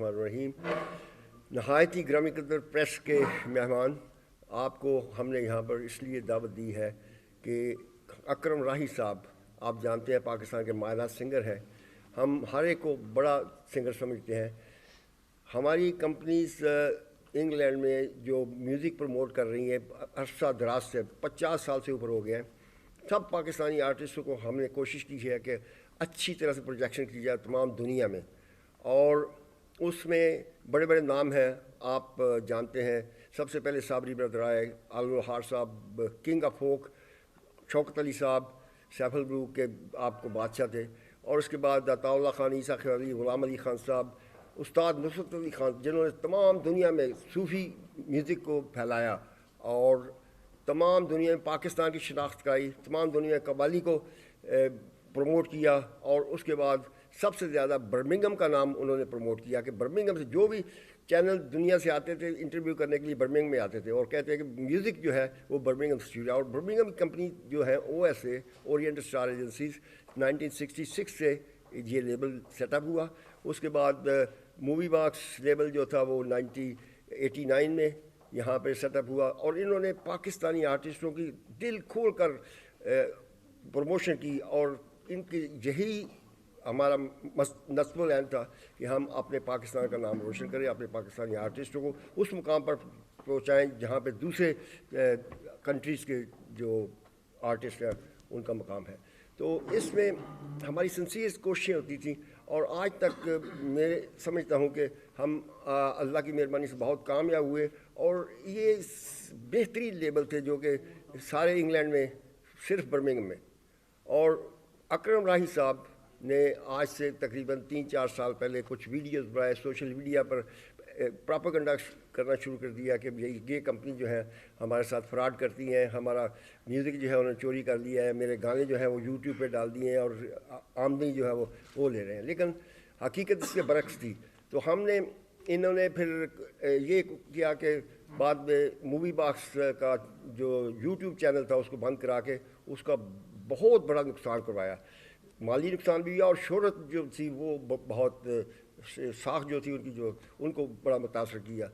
बिस्मिल्लाहिर्रहमानिर्रहीम। नहायत ही ग्रामी कदर प्रेस के मेहमान, आपको हमने यहाँ पर इसलिए दावत दी है कि अकरम राही साहब, आप जानते हैं पाकिस्तान के मायना सिंगर हैं। हम हर एक को बड़ा सिंगर समझते हैं। हमारी कंपनीज इंग्लैंड में जो म्यूज़िक प्रमोट कर रही हैं अरसा दराज से 50 साल से ऊपर हो गए हैं, सब पाकिस्तानी आर्टिस्टों को हमने कोशिश की है कि अच्छी तरह से प्रोजेक्शन की जाए तमाम दुनिया में, और उसमें बड़े बड़े नाम हैं। आप जानते हैं, सबसे पहले साबरी ब्रदर आए, अल-वहार साहब king of folk, Shaukat Ali साहब सैफल ब्लू के आपको बादशाह थे, और उसके बाद अताउल्लाह खान, ईसा खयाली, गुलाम अली खान साहब, उस्ताद नुसरत अली खान, जिन्होंने तमाम दुनिया में सूफ़ी म्यूज़िक को फैलाया और तमाम दुनिया में पाकिस्तान की शनाख्त कराई, तमाम दुनिया में कव्वाली को प्रमोट किया। और उसके बाद सबसे ज़्यादा बर्मिंघम का नाम उन्होंने प्रमोट किया कि बर्मिंघम से जो भी चैनल दुनिया से आते थे इंटरव्यू करने के लिए बर्मिंघम में आते थे और कहते हैं कि म्यूज़िक जो है वो बर्मिंघम से शुरू। और बर्मिंघम की कंपनी जो है OSA, ओरिएंटल स्टार एजेंसीज, 1966 से ये लेबल सेटअप हुआ। उसके बाद मूवी बॉक्स लेबल जो था वो 1989 में यहाँ पे सेटअप हुआ, और इन्होंने पाकिस्तानी आर्टिस्टों की दिल खोल कर प्रमोशन की, और इनकी यही हमारा नस्बुल ऐन था कि हम अपने पाकिस्तान का नाम रोशन करें, अपने पाकिस्तानी आर्टिस्टों को उस मुकाम पर पहुँचाएँ जहाँ पे दूसरे कंट्रीज़ के जो आर्टिस्ट हैं उनका मकाम है। तो इसमें हमारी सिंसियर कोशिशें होती थी, और आज तक मैं समझता हूँ कि हम अल्लाह की मेहरबानी से बहुत कामयाब हुए। और ये बेहतरीन लेबल थे जो कि सारे इंग्लैंड में, सिर्फ बर्मिंघम में। और अकरम राही साहब ने आज से तकरीबन 3-4 साल पहले कुछ वीडियोस बनाए, सोशल मीडिया पर प्रोपेगेंडा करना शुरू कर दिया कि ये कंपनी जो है हमारे साथ फ्रॉड करती हैं, हमारा म्यूज़िक जो है उन्होंने चोरी कर लिया है, मेरे गाने जो है वो यूट्यूब पे डाल दिए हैं और आमदनी जो है वो ले रहे हैं। लेकिन हकीकत इसके बरक्स थी। तो हमने इन्होंने फिर ये किया कि बाद में मूवी बॉक्स का जो यूट्यूब चैनल था उसको बंद करा के उसका बहुत बड़ा नुकसान करवाया, माली नुकसान भी हुआ, और शोहरत जो थी वो बहुत साख जो थी उनकी, जो उनको बड़ा मुतासर किया।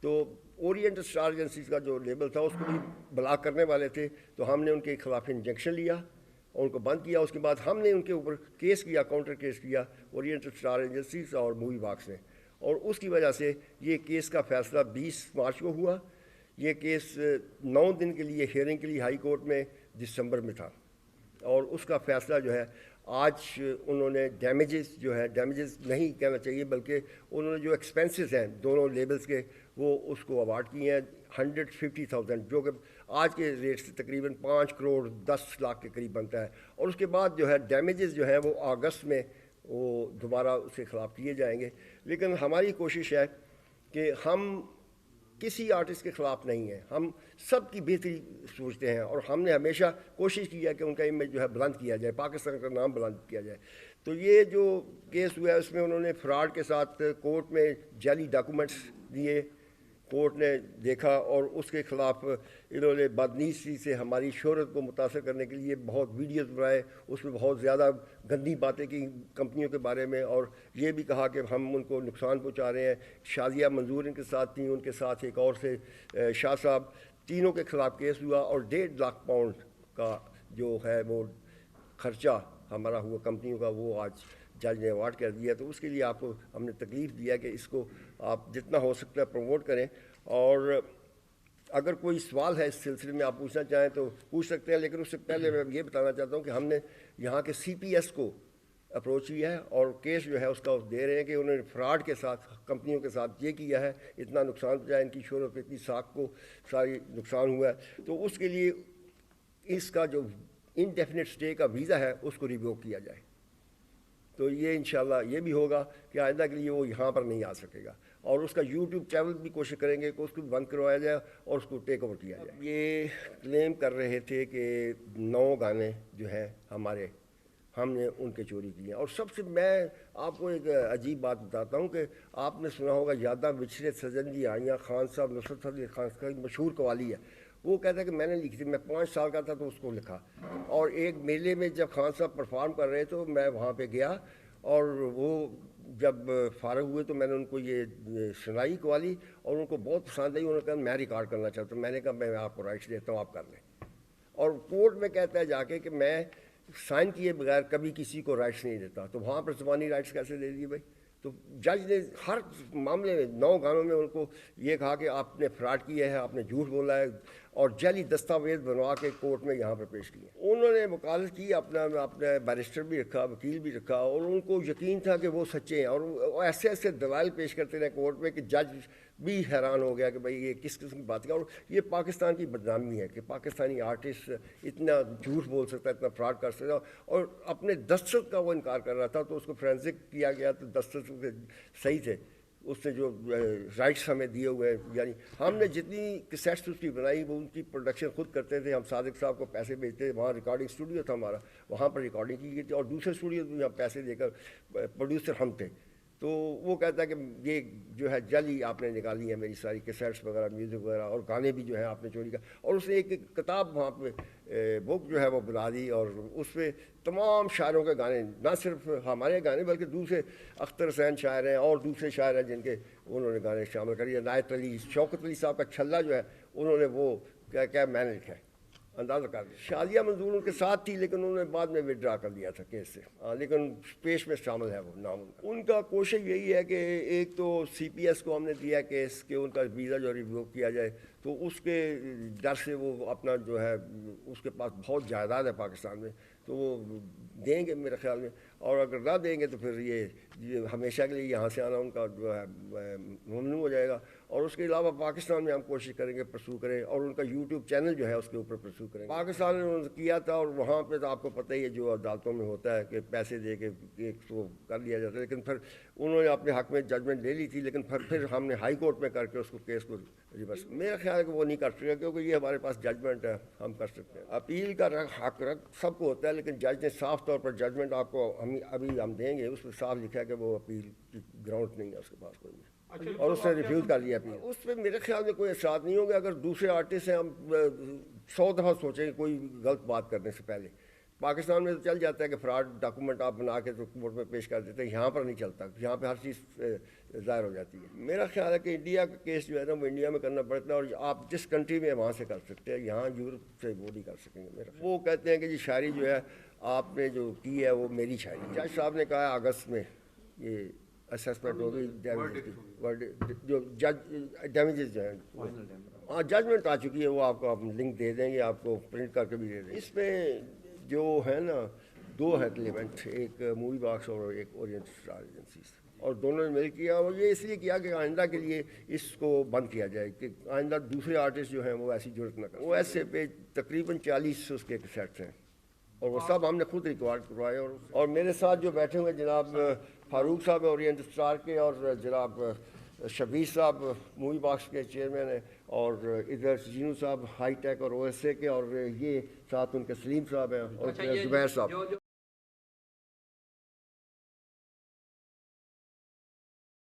तो ओरिएंटल स्टार एजेंसीज का जो लेबल था उसको भी ब्लॉक करने वाले थे, तो हमने उनके खिलाफ इंजेक्शन लिया और उनको बंद किया। उसके बाद हमने उनके ऊपर केस किया, काउंटर केस किया ओरिएंटल स्टार एजेंसीज और मूवी बॉक्स ने, और उसकी वजह से ये केस का फ़ैसला 20 मार्च को हुआ। ये केस 9 दिन के लिए हियरिंग के लिए हाई कोर्ट में दिसंबर में था, और उसका फ़ैसला जो है आज उन्होंने डैमेजेस जो है, डैमेजेस नहीं कहना चाहिए बल्कि उन्होंने जो एक्सपेंसेस हैं दोनों लेबल्स के वो उसको अवार्ड किए हैं 150,000, जो कि आज के रेट से तकरीबन 5 करोड़ 10 लाख के करीब बनता है। और उसके बाद जो है डैमेजेस जो है वो अगस्त में वो दोबारा उसके ख़िलाफ़ किए जाएंगे। लेकिन हमारी कोशिश है कि हम किसी आर्टिस्ट के ख़िलाफ़ नहीं है, हम सब की बेहतरी सोचते हैं, और हमने हमेशा कोशिश की है कि उनका इमेज जो है बुलंद किया जाए, पाकिस्तान का नाम बुलंद किया जाए। तो ये जो केस हुआ है उसमें उन्होंने फ्रॉड के साथ कोर्ट में जाली डॉक्यूमेंट्स दिए, कोर्ट ने देखा, और उसके ख़िलाफ़ इन्होंने बदनीसी से हमारी शोहरत को मुतासर करने के लिए बहुत वीडियोस बनाए, उसमें बहुत ज़्यादा गंदी बातें की कंपनियों के बारे में, और ये भी कहा कि हम उनको नुकसान पहुंचा रहे हैं। शादिया मंजूर इनके साथ थी, उनके साथ एक और से शाह साहब, तीनों के ख़िलाफ़ केस हुआ, और 1.5 लाख पाउंड का जो है वो ख़र्चा हमारा हुआ कंपनियों का, वो आज जज ने अवार्ड कर दिया। तो उसके लिए आपको हमने तकलीफ़ दिया कि इसको आप जितना हो सकता है प्रमोट करें, और अगर कोई सवाल है इस सिलसिले में आप पूछना चाहें तो पूछ सकते हैं। लेकिन उससे पहले मैं ये बताना चाहता हूँ कि हमने यहाँ के CPS को अप्रोच किया है, और केस जो है उसका दे रहे हैं कि उन्होंने फ्रॉड के साथ कंपनियों के साथ ये किया है, इतना नुकसान पहुँचाया, इनकी शोहरत पे इतनी साख को सारी नुकसान हुआ है। तो उसके लिए इसका जो इनडेफिनिट स्टे का वीज़ा है उसको रिवोक किया जाए। तो ये इंशाल्लाह ये भी होगा कि आइंदा के लिए वो यहाँ पर नहीं आ सकेगा, और उसका यूट्यूब चैनल भी कोशिश करेंगे कि उसको बंद करवाया जाए और उसको टेक ओवर किया जाए। ये क्लेम कर रहे थे कि 9 गाने जो हैं हमारे, हमने उनके चोरी किए। और सबसे मैं आपको एक अजीब बात बताता हूँ कि आपने सुना होगा यादा बिछड़े सजन जी आइयाँ, खान साहब नुसरत अली खान का मशहूर कवाली है। वो कहता है कि मैंने लिखी थी, मैं 5 साल का था तो उसको लिखा, और एक मेले में जब खान साहब परफॉर्म कर रहे थे तो मैं वहाँ पे गया, और वो جب فارغ ہوئے تو میں نے ان کو یہ سنائی قوالی اور ان کو بہت پسند آئی. انہوں نے کہا میں ریکارڈ کرنا چاہتا ہوں. میں نے کہا میں آپ کو رائٹس دیتا ہوں, آپ کر لیں. اور کورٹ میں کہتا ہے جا کے کہ میں سائن کیے بغیر کبھی کسی کو رائٹس نہیں دیتا. تو وہاں پر زبانی رائٹس کیسے دے دیے بھائی؟ تو جج نے ہر معاملے میں 9 گانوں میں ان کو یہ کہا کہ آپ نے فراڈ کیا ہے, آپ نے جھوٹ بولا ہے, اور جعلی دستاویز بنوا کے کورٹ میں یہاں پر پیش کیے. انہوں نے وکالت کی, اپنا بیرسٹر بھی رکھا, وکیل بھی رکھا, اور ان کو یقین تھا کہ وہ سچے ہیں, اور ایسے ایسے دلائل پیش کرتے رہے کورٹ میں کہ جج بھی حیران ہو گیا کہ بھائی یہ کس قسم کی بات ہے. اور یہ پاکستان کی بدنامی ہے کہ پاکستانی آرٹسٹ اتنا جھوٹ بول سکتا ہے, اتنا فراڈ کر سکتا ہے. اور اپنے دستخط کا وہ انکار کر رہا تھا, تو اس کو فورینسک کیا گیا تو دستخط صحیح تھے. اس نے جو رائٹس ہمیں دیے ہوئے ہیں, یعنی ہم نے جتنی کیسٹس اس کی بنائی وہ ان کی پروڈکشن خود کرتے تھے. ہم صادق صاحب کو پیسے بھیجتے تھے, وہاں ریکارڈنگ اسٹوڈیو تھا ہمارا, وہاں پر ریکارڈنگ کی گئی تھی, اور دوسرے اسٹوڈیو میں ہم پیسے دے کر, پروڈیوسر ہم تھے. تو وہ کہتا ہے کہ یہ جو ہے جعلی آپ نے نکالی ہے میری ساری کیسٹس وغیرہ, میوزک وغیرہ, اور گانے بھی جو ہیں آپ نے چوری کا. اور اس نے ایک کتاب وہاں پہ بک جو ہے وہ بنا دی, اور اس پہ تمام شاعروں کے گانے, نہ صرف ہمارے گانے بلکہ دوسرے اختر حسین شاعر ہیں اور دوسرے شاعر ہیں جن کے انہوں نے گانے شامل کر. عنایت علی, شوکت علی صاحب کا چھلا جو ہے انہوں نے وہ کیا میں نے لکھا ہے, اندازہ کر لیا. شادیہ منظور ان کے ساتھ تھی, لیکن انہوں نے بعد میں وڈرا کر دیا تھا کیس سے, لیکن پیش میں شامل ہے وہ نام. ان کا کوشش یہی ہے کہ ایک تو سی پی ایس کو ہم نے دیا کیس کہ ان کا ویزا جو ریویو کیا جائے, تو اس کے ڈر سے وہ اپنا جو ہے, اس کے پاس بہت جائیداد ہے پاکستان میں, تو وہ دیں گے میرے خیال میں. اور اگر نہ دیں گے تو پھر یہ ہمیشہ کے لیے یہاں سے آنا ان کا جو ہے ممنوع ہو جائے گا. اور اس کے علاوہ پاکستان میں ہم کوشش کریں گے پرسو کریں, اور ان کا یوٹیوب چینل جو ہے اس کے اوپر پرسو کریں. پاکستان نے انہوں نے کیا تھا, اور وہاں پہ تو آپ کو پتہ ہی ہے جو عدالتوں میں ہوتا ہے کہ پیسے دے کے ایک تو کر لیا جاتا ہے. لیکن پھر انہوں نے اپنے حق میں ججمنٹ لے لی تھی, لیکن پھر ہم نے ہائی کورٹ میں کر کے اس کو کیس کو ریورس. میرا خیال ہے کہ وہ نہیں کر سکے, کیونکہ یہ ہمارے پاس ججمنٹ ہے, ہم کر سکتے ہیں. اپیل کا حق سب کو ہوتا ہے, لیکن جج نے صاف طور پر ججمنٹ آپ کو ابھی ہم دیں گے, اس میں صاف لکھا ہے کہ وہ اپیل کی گراؤنڈ نہیں ہے اس کے پاس کوئی بھی, اور اس نے ریفیوز کر لیا اپیل. اس پہ میرے خیال میں کوئی اثرات نہیں ہوگا. اگر دوسرے آرٹسٹ ہیں, ہم 100 دفعہ سوچیں کوئی غلط بات کرنے سے پہلے. پاکستان میں تو چل جاتا ہے کہ فراڈ ڈاکومنٹ آپ بنا کے تو کورٹ میں پیش کر دیتے ہیں, یہاں پر نہیں چلتا, یہاں پہ ہر چیز ظاہر ہو جاتی ہے. میرا خیال ہے کہ انڈیا کا کیس جو ہے نا وہ انڈیا میں کرنا پڑتا ہے, اور آپ جس کنٹری میں وہاں سے کر سکتے ہیں, یہاں یورپ سے وہ نہیں کر سکیں گے. میرا وہ کہتے ہیں کہ جی شاعری جو ہے آپ نے جو کی ہے وہ میری شاعری. جج صاحب نے کہا اگست میں یہ اسسمنٹ ہوگی جو جج ڈیمیجز جو ہیں, ہاں ججمنٹ آ چکی ہے, وہ آپ کو ہم لنک دے دیں گے, آپ کو پرنٹ کر کے بھی دے دیں گے. اس میں جو ہے نا 2 ہے ایلیمنٹ, ایک مووی باکس اور ایک اورینٹ اسٹار ایجنسیز, اور دونوں نے مل کیا. اور یہ اس لیے کیا کہ آئندہ کے لیے اس کو بند کیا جائے, کہ آئندہ دوسرے آرٹسٹ جو ہیں وہ ایسی ضرورت نہ کریں. وہ ایسے پہ تقریباً 40 اس کے کیسٹس ہیں, اور وہ سب ہم نے خود ریکارڈ کروائے. اور میرے ساتھ جو بیٹھے ہوئے جناب فاروق صاحب اورینٹ اسٹار کے, اور جناب شبیر صاحب مووی باکس کے چیئرمین ہیں, اور ادھر جینو صاحب ہائی ٹیک اور او ایس اے کے, اور یہ ساتھ ان کے سلیم صاحب ہیں, اور زبیر صاحب.